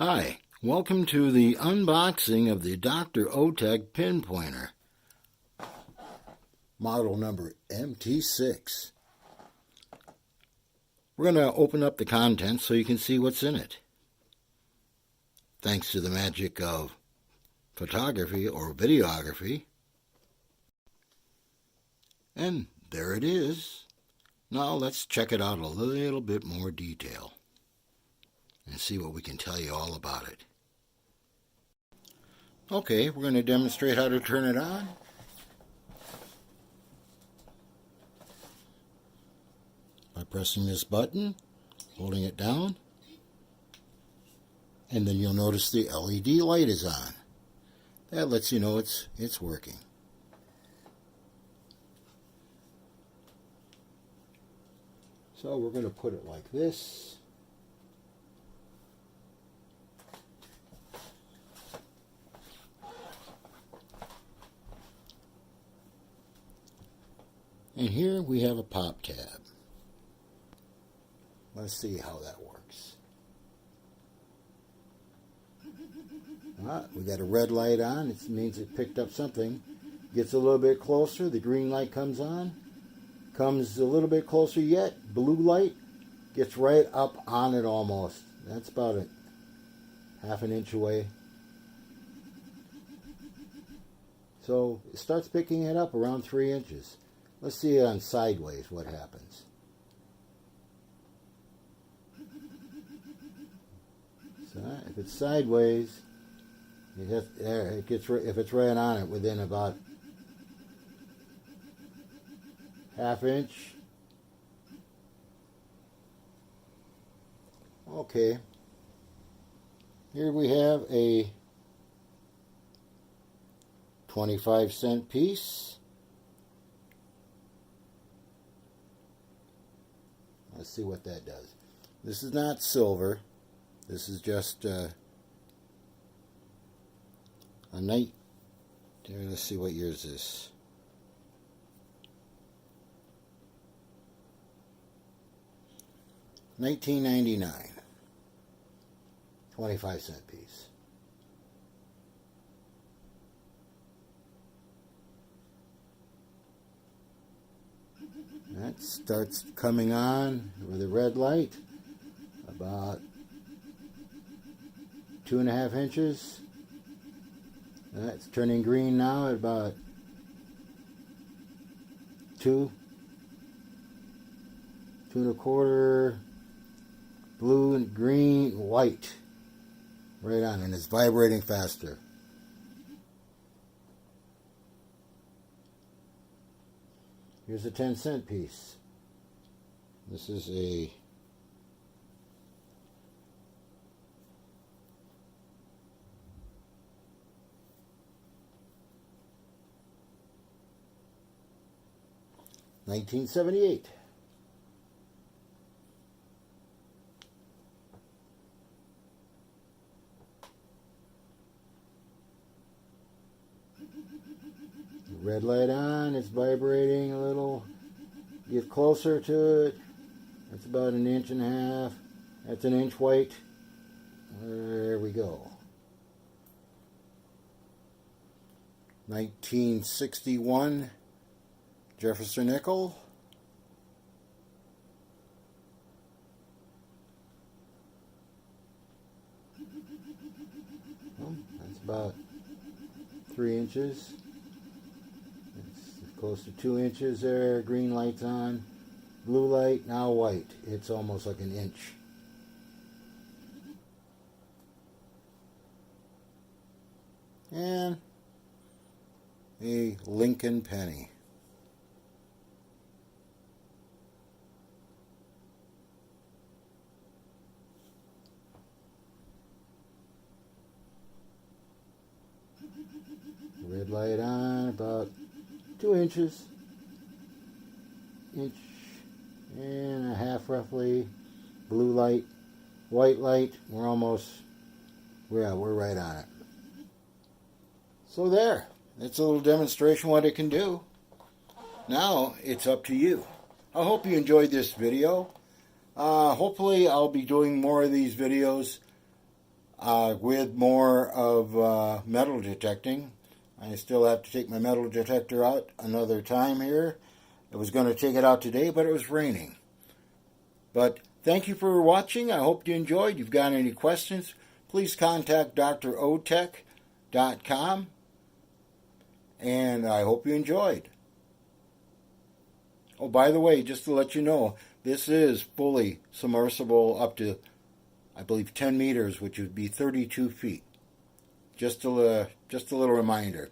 Hi, welcome to the unboxing of the DR.ÖTEK pinpointer, model number MT6. We're going to open up the contents so you can see what's in it. Thanks to the magic of photography or videography. And there it is. Now let's check it out in a little bit more detail and see what we can tell you all about it. Okay, we're going to demonstrate how to turn it on. By pressing this button, holding it down, and then you'll notice the LED light is on. That lets you know it's working. So we're going to put it like this. And here we have a pop tab. Let's see how that works. We got a red light on. It means it picked up something. Gets a little bit closer. The green light comes on. Comes a little bit closer yet. Blue light gets right up on it almost. That's about a half an inch away. So it starts picking it up around 3 inches. Let's see it on sideways what happens. So if it's sideways, it gets if it's right on it within about half inch. Okay. Here we have a 25-cent piece. Let's see what that does. This is not silver. This is just a night. Let's see what year is this. $19.99. 25-cent piece. That starts coming on with a red light, about 2.5 inches. That's turning green now at about 2.25, blue and green, white, right on, and it's vibrating faster. Here's a 10-cent piece. This is a $19.78. Red light on, it's vibrating a little. Get closer to it. That's about 1.5 inches. That's 1 inch white. There we go. 1961 Jefferson nickel. Well, that's about 3 inches. Close to 2 inches there. Green light's on. Blue light, now white. It's almost like 1 inch. And a Lincoln penny. Red light on, about 2 inches, inch and a half roughly. Blue light, white light. We're right on it. So there, that's a little demonstration what it can do. Now it's up to you. I hope you enjoyed this video. Hopefully I'll be doing more of these videos. with more of metal detecting. I still have to take my metal detector out another time here. I was going to take it out today, but it was raining. But thank you for watching. I hope you enjoyed. If you've got any questions, please contact DROTEK.com. And I hope you enjoyed. Oh, by the way, just to let you know, this is fully submersible up to, I believe, 10 meters, which would be 32 feet. Just a little reminder.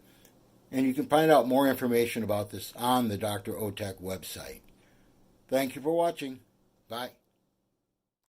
And you can find out more information about this on the DR.ÖTEK website. Thank you for watching. Bye.